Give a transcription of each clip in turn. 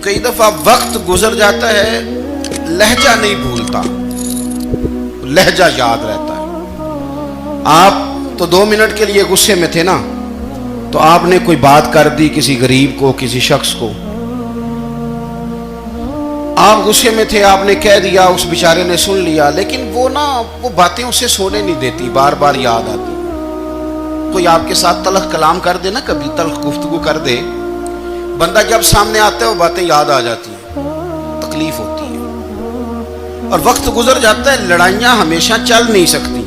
کئی دفعہ وقت گزر جاتا ہے، لہجہ نہیں بھولتا، لہجہ یاد رہتا ہے۔ آپ تو 2 منٹ کے لیے غصے میں تھے نا، تو آپ نے کوئی بات کر دی کسی غریب کو، کسی شخص کو، آپ غصے میں تھے، آپ نے کہہ دیا، اس بیچارے نے سن لیا، لیکن وہ باتیں اسے سونے نہیں دیتی، بار بار یاد آتی۔ کوئی آپ کے ساتھ تلخ کلام کر دے نا، کبھی تلخ گفتگو کر دے، بندہ جب سامنے آتا ہے وہ باتیں یاد آ جاتی ہیں، تکلیف ہوتی ہے، اور وقت گزر جاتا ہے۔ لڑائیاں ہمیشہ چل نہیں سکتی۔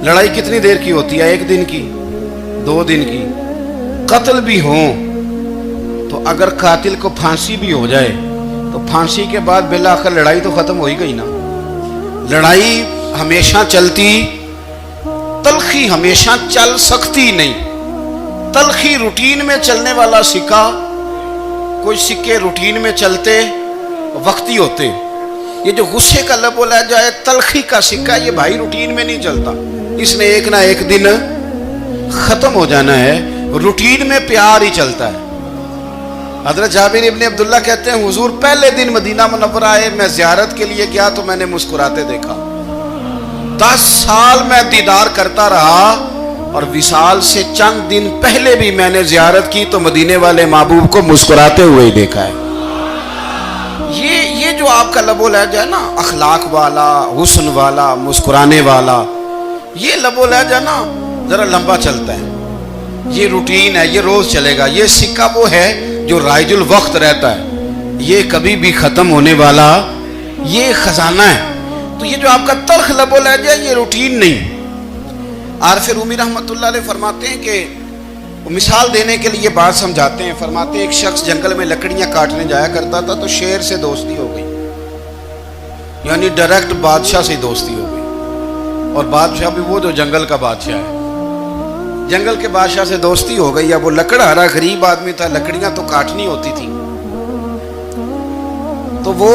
لڑائی کتنی دیر کی ہوتی ہے؟ 1 دن کی، 2 دن کی۔ قتل بھی ہوں تو اگر قاتل کو پھانسی بھی ہو جائے تو پھانسی کے بعد بالآخر لڑائی تو ختم ہو ہی گئی نا۔ لڑائی ہمیشہ چلتی، تلخی ہمیشہ چل سکتی نہیں۔ تلخی روٹین میں چلنے والا سکہ، کوئی سکے روٹین میں چلتے وقتی ہوتے، یہ جو غصے کا لب و لہجہ ہے، تلخی کا سکہ، یہ بھائی روٹین میں نہیں چلتا، اس نے ایک نہ ایک دن ختم ہو جانا ہے۔ روٹین میں پیار ہی چلتا ہے۔ حضرت جابر ابن عبداللہ کہتے ہیں حضور پہلے دن مدینہ منورہ آئے، میں زیارت کے لیے گیا تو میں نے مسکراتے دیکھا۔ 10 سال میں دیدار کرتا رہا، اور وصال سے چند دن پہلے بھی میں نے زیارت کی تو مدینے والے محبوب کو مسکراتے ہوئے ہی دیکھا ہے۔ یہ جو آپ کا لب و لہجہ ہے نا، اخلاق والا، حسن والا، مسکرانے والا، یہ لب و لہجہ نا ذرا لمبا چلتا ہے، یہ روٹین ہے، یہ روز چلے گا۔ یہ سکہ وہ ہے جو رائج الوقت رہتا ہے، یہ کبھی بھی ختم ہونے والا یہ خزانہ ہے۔ تو یہ جو آپ کا تلخ لب و لہجہ ہے، یہ روٹین نہیں۔ عارف رومی رحمۃ اللہ علیہ فرماتے ہیں کہ مثال دینے کے لیے بات سمجھاتے ہیں، فرماتے ہیں ایک شخص جنگل میں لکڑیاں کاٹنے جایا کرتا تھا تو شیر سے دوستی ہو گئی، یعنی ڈائریکٹ بادشاہ سے دوستی ہو گئی، اور بادشاہ بھی وہ جو جنگل کا بادشاہ ہے، جنگل کے بادشاہ سے دوستی ہو گئی۔ اب وہ لکڑہارا غریب آدمی تھا، لکڑیاں تو کاٹنی ہوتی تھی، تو وہ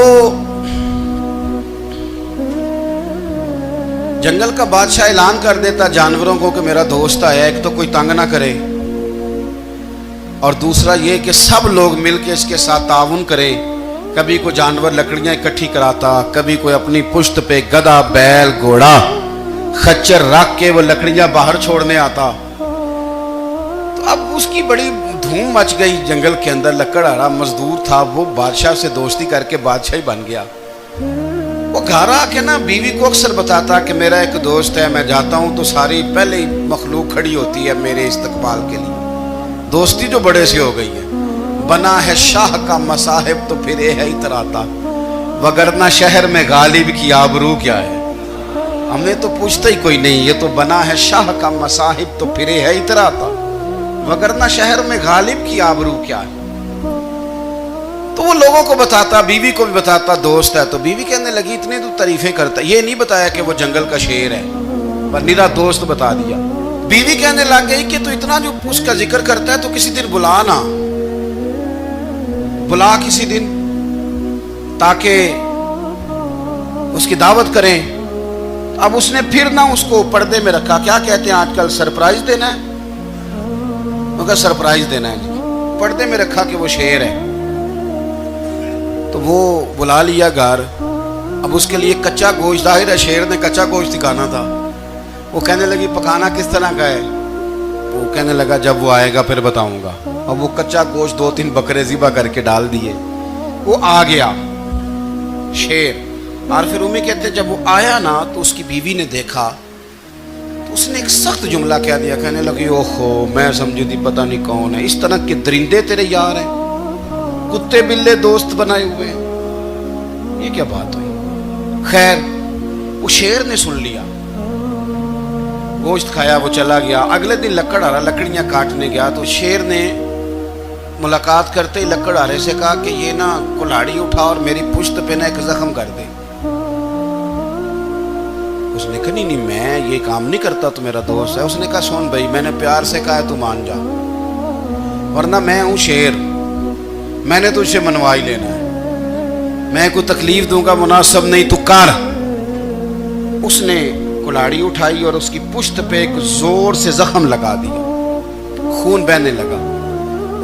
جنگل کا بادشاہ اعلان کر دیتا جانوروں کو کہ میرا دوست آیا، ایک تو کوئی تنگ نہ کرے، اور دوسرا یہ کہ سب لوگ مل کے اس کے ساتھ تعاون کریں۔ کبھی کوئی جانور لکڑیاں اکٹھی کراتا، کبھی کوئی اپنی پشت پہ گدھا، بیل، گھوڑا، خچر رکھ کے وہ لکڑیاں باہر چھوڑنے آتا۔ تو اب اس کی بڑی دھوم مچ گئی جنگل کے اندر، لکڑہارا مزدور تھا، وہ بادشاہ سے دوستی کر کے بادشاہ ہی بن گیا۔ وہ گھر آ کے نا بیوی کو اکثر بتاتا کہ میرا ایک دوست ہے، میں جاتا ہوں تو ساری پہلے ہی مخلوق کھڑی ہوتی ہے میرے استقبال کے لیے۔ دوستی جو بڑے سے ہو گئی ہے، بنا ہے شاہ کا مصاحب تو پھر یہ ہے اتراتا، وگرنہ شہر میں غالب کی آبرو کیا ہے۔ ہم نے تو پوچھتا ہی کوئی نہیں، یہ تو بنا ہے شاہ کا مصاحب تو پھر یہ ہے اتراتا، وگرنہ شہر میں غالب کی آبرو کیا ہے۔ تو وہ لوگوں کو بتاتا، بیوی کو بھی بتاتا دوست ہے، تو بیوی کہنے لگی اتنے تو تعریفیں کرتا، یہ نہیں بتایا کہ وہ جنگل کا شیر ہے، پر نیرا دوست بتا دیا۔ بیوی کہنے لگ گئی کہ تو اتنا جو اس کا ذکر کرتا ہے تو کسی دن بلا نا، بلا کسی دن تاکہ اس کی دعوت کریں۔ اب اس نے پھر نہ اس کو پردے میں رکھا، کیا کہتے ہیں آج کل، سرپرائز دینا ہے، مگر سرپرائز دینا ہے جی، پردے میں رکھا کہ وہ شیر ہے۔ تو وہ بلا لیا گھر، اب اس کے لیے کچا گوشت، ظاہر ہے شیر نے کچا گوشت دکھانا تھا۔ وہ کہنے لگی پکانا کس طرح کا ہے؟ وہ کہنے لگا جب وہ آئے گا پھر بتاؤں گا۔ اب وہ کچا گوشت 2-3 بکرے ذبح کر کے ڈال دیے، وہ آ گیا شیر۔ عارف رومی کہتے جب وہ آیا نا تو اس کی بیوی نے دیکھا تو اس نے ایک سخت جملہ کہہ دیا، کہنے لگی اوہو میں سمجھی تھی پتہ نہیں کون ہے، اس طرح کے درندے تیرے یار ہیں، کتے بلے دوست بنائے ہوئے ہیں، یہ کیا بات ہوئی؟ خیر وہ شیر نے سن لیا، گوشت کھایا، وہ چلا گیا۔ اگلے دن لکڑہارا لکڑیاں کاٹنے گیا تو شیر نے ملاقات کرتے ہی لکڑہارے سے کہا کہ یہ نا کلاڑی اٹھا اور میری پشت پہ نا ایک زخم کر دے۔ اس نے کہا نہیں میں یہ کام نہیں کرتا، تو میرا دوست ہے۔ اس نے کہا سن بھائی، میں نے پیار سے کہا ہے تو مان جا، ورنہ میں ہوں شیر، میں نے تجھ سے منوا ہی لینا ہے، میں کوئی تکلیف دوں گا مناسب نہیں، تو کر۔ اس نے کلاڑی اٹھائی اور اس کی پشت پہ ایک زور سے زخم لگا دیا، خون بہنے لگا۔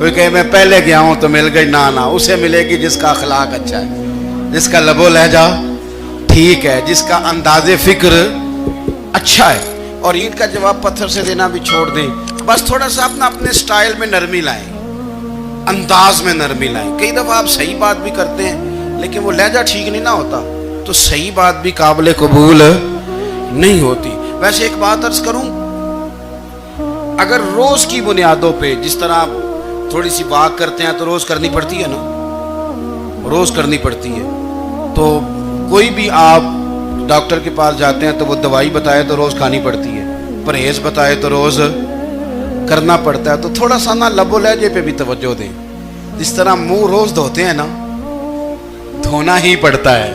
کوئی کہے میں پہلے گیا ہوں تو مل گئی، نہ اسے ملے گی جس کا اخلاق اچھا ہے، جس کا لب و لہجہ ٹھیک ہے، جس کا انداز فکر اچھا ہے. اور عید کا جواب پتھر سے دینا بھی چھوڑ دیں، بس تھوڑا سا اپنے سٹائل میں نرمی لائیں، انداز میں نرمی لائیں. کئی دفعہ آپ صحیح بات بھی کرتے ہیں لیکن وہ لہجہ ٹھیک نہیں نہ ہوتا تو صحیح بات بھی قابل قبول نہیں ہوتی. ویسے ایک بات عرض کروں، اگر روز کی بنیادوں پہ جس طرح تھوڑی سی واک کرتے ہیں تو روز کرنی پڑتی ہے نا، روز کرنی پڑتی ہے. تو کوئی بھی آپ ڈاکٹر کے پاس جاتے ہیں تو وہ دوائی بتائے تو روز کھانی پڑتی ہے، پرہیز بتائے تو روز کرنا پڑتا ہے. تو تھوڑا سا نا لب و لہجے پہ بھی توجہ دیں. جس طرح منہ روز دھوتے ہیں نا، دھونا ہی پڑتا ہے،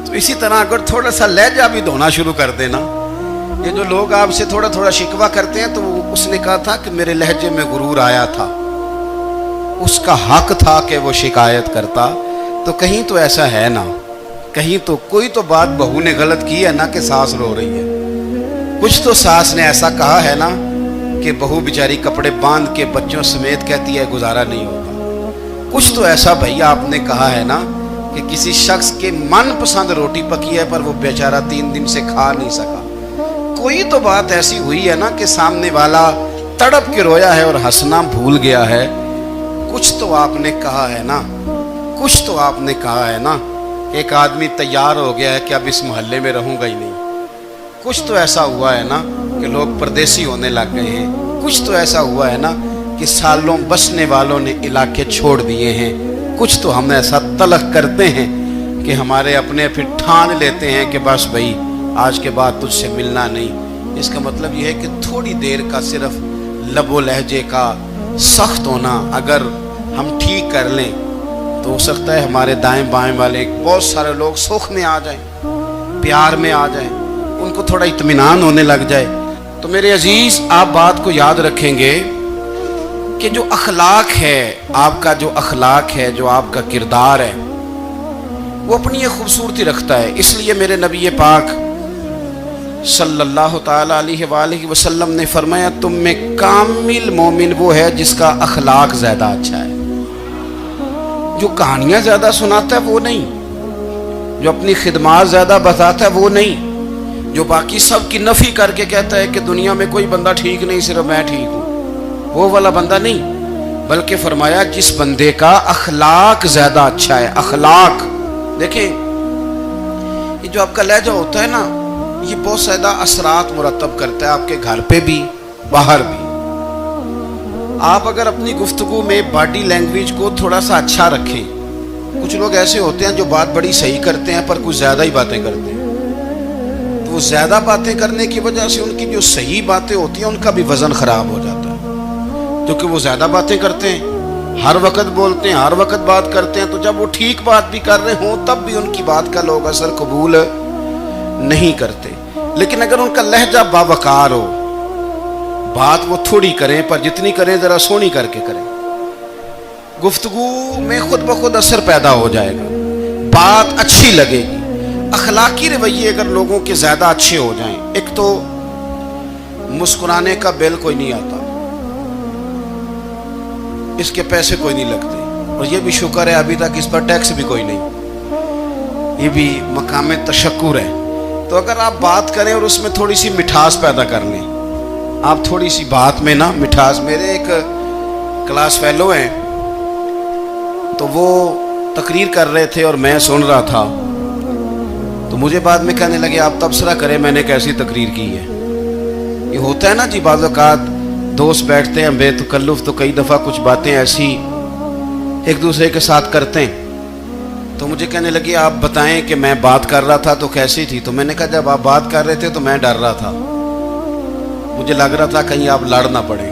تو اسی طرح اگر تھوڑا سا لہجہ بھی دھونا شروع کر دینا. یہ جو لوگ آپ سے تھوڑا تھوڑا شکوہ کرتے ہیں تو اس نے کہا تھا کہ میرے لہجے میں غرور آیا تھا، اس کا حق تھا کہ وہ شکایت کرتا. تو کہیں تو ایسا ہے نا، کہیں تو کوئی تو بات بہو نے غلط کی ہے نا کہ ساس رو رہی ہے. کچھ تو ساس نے ایسا کہا ہے نا کہ بہو بیچاری کپڑے باندھ کے بچوں سمیت کہتی ہے گزارا نہیں ہوتا. کچھ تو ایسا بھائی آپ نے کہا ہے نا کہ کسی شخص کے من پسند روٹی پکی ہے پر وہ بیچارہ 3 دن سے کھا نہیں سکا. کوئی تو بات ایسی ہوئی ہے نا کہ سامنے والا تڑپ کے رویا ہے اور ہنسنا بھول گیا ہے. کچھ تو آپ نے کہا ہے نا، کچھ تو آپ نے کہا ہے نا. ایک آدمی تیار ہو گیا ہے کہ اب اس محلے میں رہوں گا ہی نہیں. کچھ تو ایسا ہوا ہے نا کہ لوگ پردیسی ہونے لگ گئے ہیں. کچھ تو ایسا ہوا ہے نا کہ سالوں بسنے والوں نے علاقے چھوڑ دیے ہیں. کچھ تو ہم ایسا تلخ کرتے ہیں کہ ہمارے اپنے پھر ٹھان لیتے ہیں کہ بس بھائی آج کے بعد تجھ سے ملنا نہیں. اس کا مطلب یہ ہے کہ تھوڑی دیر کا صرف لب و لہجے کا سخت ہونا اگر ہم ٹھیک کر لیں تو ہو سکتا ہے ہمارے دائیں بائیں والے بہت سارے لوگ سکھ میں آ جائیں، پیار میں آ جائیں، ان کو تھوڑا اطمینان ہونے لگ جائے. تو میرے عزیز آپ بات کو یاد رکھیں گے کہ جو اخلاق ہے، آپ کا جو اخلاق ہے، جو آپ کا کردار ہے، وہ اپنی ایک خوبصورتی رکھتا ہے. اس لیے میرے نبی پاک صلی اللہ تعالی علیہ وآلہ وسلم نے فرمایا تم میں کامل مومن وہ ہے جس کا اخلاق زیادہ اچھا ہے. جو کہانیاں زیادہ سناتا ہے وہ نہیں، جو اپنی خدمات زیادہ بتاتا ہے وہ نہیں، جو باقی سب کی نفی کر کے کہتا ہے کہ دنیا میں کوئی بندہ ٹھیک نہیں صرف میں ٹھیک ہوں، وہ والا بندہ نہیں. بلکہ فرمایا جس بندے کا اخلاق زیادہ اچھا ہے. اخلاق دیکھیں، یہ جو آپ کا لہجہ ہوتا ہے نا یہ بہت زیادہ اثرات مرتب کرتا ہے آپ کے گھر پہ بھی باہر بھی. آپ اگر اپنی گفتگو میں باڈی لینگویج کو تھوڑا سا اچھا رکھیں. کچھ لوگ ایسے ہوتے ہیں جو بات بڑی صحیح کرتے ہیں پر کچھ زیادہ ہی باتیں کرتے ہیں. تو وہ زیادہ باتیں کرنے کی وجہ سے ان کی جو صحیح باتیں ہوتی ہیں ان کا بھی وزن خراب ہو جاتا ہے، کیونکہ وہ زیادہ باتیں کرتے ہیں، ہر وقت بولتے ہیں، ہر وقت بات کرتے ہیں. تو جب وہ ٹھیک بات بھی کر رہے ہوں تب بھی ان کی بات کا لوگ اثر قبول نہیں کرتے. لیکن اگر ان کا لہجہ باوقار ہو، بات وہ تھوڑی کریں پر جتنی کریں ذرا سونی کر کے کریں، گفتگو میں خود بخود اثر پیدا ہو جائے گا، بات اچھی لگے گی. اخلاقی رویے اگر لوگوں کے زیادہ اچھے ہو جائیں، ایک تو مسکرانے کا بل کوئی نہیں آتا، اس کے پیسے کوئی نہیں لگتے، اور یہ بھی شکر ہے ابھی تک اس پر ٹیکس بھی کوئی نہیں، یہ بھی مقام تشکر ہے. تو اگر آپ بات کریں اور اس میں تھوڑی سی مٹھاس پیدا کر لیں، آپ تھوڑی سی بات میں نا مٹھاس. میرے ایک کلاس فیلو ہیں تو وہ تقریر کر رہے تھے اور میں سن رہا تھا، تو مجھے بعد میں کہنے لگے آپ تبصرہ کریں میں نے کیسی تقریر کی ہے. یہ ہوتا ہے نا جی، بعض اوقات دوست بیٹھتے ہیں بے تکلف تو کئی دفعہ کچھ باتیں ایسی ایک دوسرے کے ساتھ کرتے ہیں. تو مجھے کہنے لگے آپ بتائیں کہ میں بات کر رہا تھا تو کیسی تھی. تو میں نے کہا جب آپ بات کر رہے تھے تو میں ڈر رہا تھا، مجھے لگ رہا تھا کہیں آپ لڑ نہ پڑیں.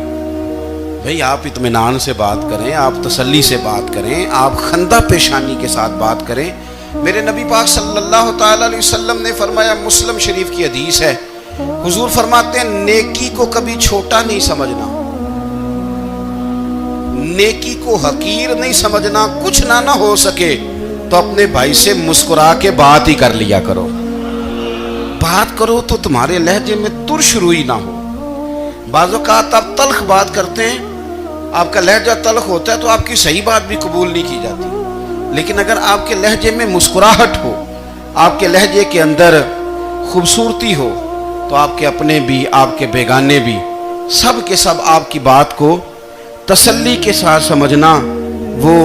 بھئی آپ اطمینان سے بات کریں، آپ تسلی سے بات کریں، آپ خندہ پیشانی کے ساتھ بات کریں. میرے نبی پاک صلی اللہ تعالی علیہ وسلم نے فرمایا، مسلم شریف کی حدیث ہے، حضور فرماتے ہیں نیکی کو کبھی چھوٹا نہیں سمجھنا، نیکی کو حقیر نہیں سمجھنا. کچھ نہ ہو سکے تو اپنے بھائی سے مسکرا کے بات ہی کر لیا کرو. بات کرو تو تمہارے لہجے میں ترش روئی نہ ہو. بعض اوقات آپ تلخ بات کرتے ہیں آپ کا لہجہ تلخ ہوتا ہے تو آپ کی صحیح بات بھی قبول نہیں کی جاتی، لیکن اگر آپ کے لہجے میں مسکراہٹ ہو، آپ کے لہجے کے اندر خوبصورتی ہو، تو آپ کے اپنے بھی آپ کے بیگانے بھی سب کے سب آپ کی بات کو تسلی کے ساتھ سمجھنا وہ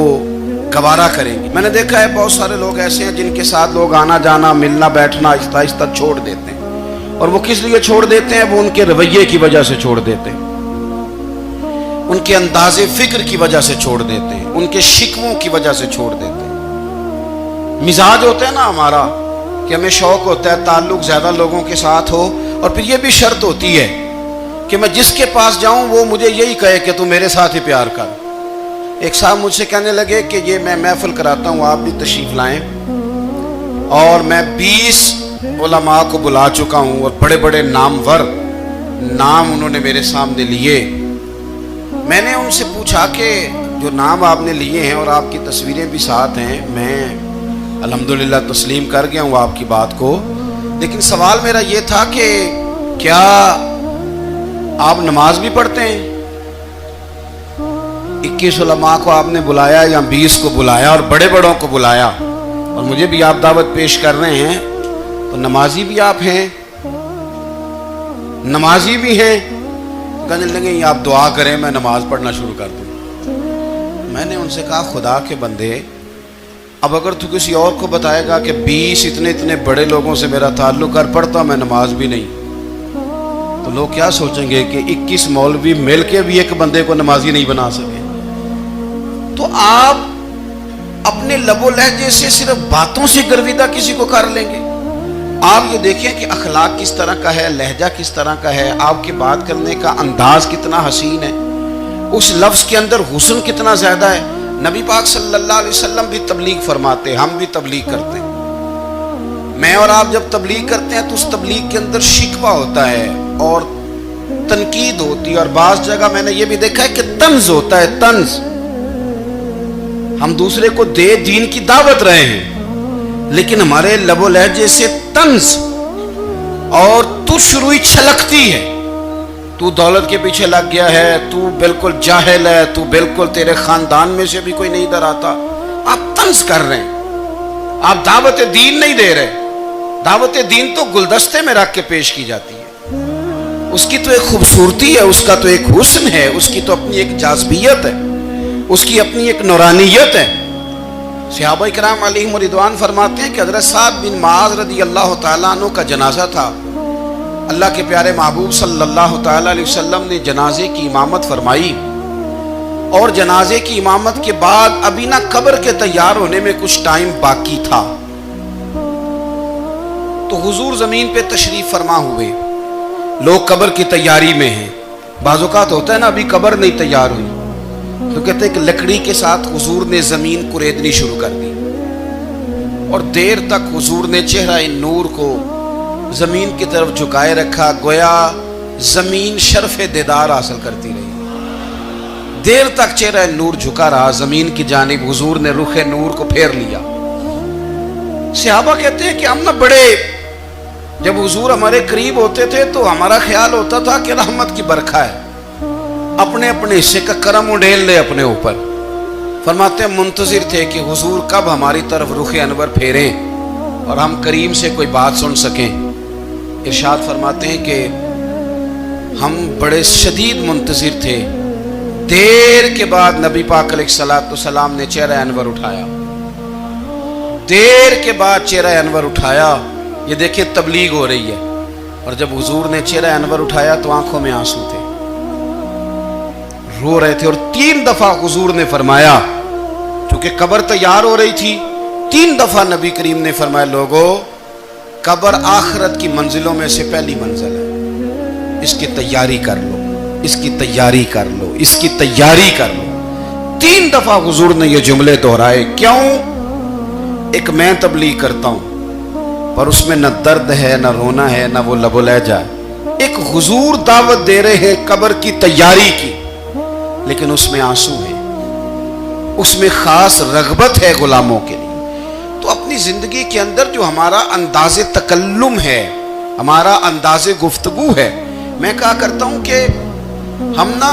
گوارا کریں گے۔ میں نے دیکھا ہے بہت سارے لوگ ایسے ہیں جن کے ساتھ لوگ آنا جانا ملنا بیٹھنا آہستہ آہستہ چھوڑ دیتے ہیں، اور وہ کس لیے چھوڑ دیتے ہیں؟ وہ ان کے رویے کی وجہ سے چھوڑ دیتے ہیں، ان کے انداز فکر کی وجہ سے چھوڑ دیتے ہیں، ان کے شکووں کی وجہ سے چھوڑ دیتے ہیں۔ مزاج ہوتا ہے نا ہمارا کہ ہمیں شوق ہوتا ہے تعلق زیادہ لوگوں کے ساتھ ہو، اور پھر یہ بھی شرط ہوتی ہے کہ میں جس کے پاس جاؤں وہ مجھے یہی کہے کہ تو میرے ساتھ ہی پیار کر۔ ایک صاحب مجھ سے کہنے لگے کہ یہ میں محفل کراتا ہوں، آپ بھی تشریف لائیں، اور میں 20 علماء کو بلا چکا ہوں، اور بڑے بڑے نامور نام انہوں نے میرے سامنے لیے۔ میں نے ان سے پوچھا کہ جو نام آپ نے لیے ہیں اور آپ کی تصویریں بھی ساتھ ہیں، میں الحمدللہ تسلیم کر گیا ہوں آپ کی بات کو، لیکن سوال میرا یہ تھا کہ کیا آپ نماز بھی پڑھتے ہیں؟ 21 علماء کو آپ نے بلایا یا 20 کو بلایا اور بڑے بڑوں کو بلایا، اور مجھے بھی آپ دعوت پیش کر رہے ہیں، تو نمازی بھی آپ ہیں، نمازی بھی ہیں؟ کہنے لگے آپ دعا کریں میں نماز پڑھنا شروع کر دوں۔ میں نے ان سے کہا خدا کے بندے، اب اگر تو کسی اور کو بتائے گا کہ 20 اتنے بڑے لوگوں سے میرا تعلق کر پڑتا میں نماز بھی نہیں، تو لوگ کیا سوچیں گے کہ 21 مولوی مل کے بھی ایک بندے کو نمازی نہیں بنا سکے۔ تو آپ اپنے لب و لہجے سے صرف باتوں سے گرویدہ کسی کو کر لیں گے؟ آپ یہ دیکھیں کہ اخلاق کس طرح کا ہے، لہجہ کس طرح کا ہے، آپ کے بات کرنے کا انداز کتنا حسین ہے، اس لفظ کے اندر حسن کتنا زیادہ ہے۔ نبی پاک صلی اللہ علیہ وسلم بھی تبلیغ فرماتے، ہم بھی تبلیغ کرتے ہیں۔ میں اور آپ جب تبلیغ کرتے ہیں تو اس تبلیغ کے اندر شکوہ ہوتا ہے اور تنقید ہوتی ہے، اور بعض جگہ میں نے یہ بھی دیکھا ہے کہ طنز ہوتا ہے، طنز۔ ہم دوسرے کو دین کی دعوت رہے ہیں، لیکن ہمارے لب و لہجے سے طنز اور تُش روئی چھلکتی ہے۔ تو دولت کے پیچھے لگ گیا ہے، تو بالکل جاہل ہے، تو بالکل تیرے خاندان میں سے بھی کوئی نہیں ادھر آتا۔ آپ طنز کر رہے ہیں، آپ دعوت دین نہیں دے رہے۔ دعوت دین تو گلدستے میں رکھ کے پیش کی جاتی ہے، اس کی تو ایک خوبصورتی ہے، اس کا تو ایک حسن ہے، اس کی تو اپنی ایک جاذبیت ہے، اس کی اپنی ایک نورانیت ہے۔ صحابہ کرام علیہم رضوان فرماتے ہیں کہ حضرت سعد بن معاذ رضی اللہ تعالیٰ عنہ کا جنازہ تھا، اللہ کے پیارے محبوب صلی اللہ تعالیٰ علیہ وسلم نے جنازے کی امامت فرمائی، اور جنازے کی امامت کے بعد ابھی نہ قبر کے تیار ہونے میں کچھ ٹائم باقی تھا، تو حضور زمین پہ تشریف فرما ہوئے، لوگ قبر کی تیاری میں ہیں۔ بعض اوقات ہوتا ہے نا ابھی قبر نہیں تیار ہوئی، تو کہتے ہیں کہ لکڑی کے ساتھ حضور نے زمین کریدنی شروع کر دی، اور دیر تک حضور نے چہرہ نور کو زمین کی طرف جھکائے رکھا، گویا زمین شرف دیدار حاصل کرتی رہی۔ دیر تک چہرہ نور جھکا رہا زمین کی جانب، حضور نے رخ نور کو پھیر لیا۔ صحابہ کہتے ہیں کہ ہم نہ بڑے، جب حضور ہمارے قریب ہوتے تھے تو ہمارا خیال ہوتا تھا کہ رحمت کی برکھا ہے، اپنے اپنے حصے کا کرم اڈھیل لے اپنے اوپر۔ فرماتے ہیں منتظر تھے کہ حضور کب ہماری طرف رخ انور پھیریں اور ہم کریم سے کوئی بات سن سکیں۔ ارشاد فرماتے ہیں کہ ہم بڑے شدید منتظر تھے، دیر کے بعد نبی پاک علیہ الصلوۃ والسلام نے چہرہ انور اٹھایا، دیر کے بعد چہرہ انور اٹھایا۔ یہ دیکھیں تبلیغ ہو رہی ہے، اور جب حضور نے چہرہ انور اٹھایا تو آنکھوں میں آنسو تھے، رو رہے تھے، اور 3 دفعہ حضور نے فرمایا، چونکہ قبر تیار ہو رہی تھی، 3 دفعہ نبی کریم نے فرمایا لوگو قبر آخرت کی منزلوں میں سے پہلی منزل ہے، اس کی تیاری کر لو، اس کی تیاری کر لو، اس کی تیاری کر لو۔ 3 دفعہ حضور نے یہ جملے دہرائے۔ کیوں؟ ایک میں تبلیغ کرتا ہوں پر اس میں نہ درد ہے، نہ رونا ہے، نہ وہ لب و لہجہ ہے۔ ایک حضور دعوت دے رہے ہیں قبر کی تیاری کی، لیکن اس میں آنسو ہے، اس میں خاص رغبت ہے غلاموں کے لیے۔ تو اپنی زندگی کے اندر جو ہمارا انداز تکلم ہے، ہمارا انداز گفتگو ہے، میں کہا کرتا ہوں کہ ہم نا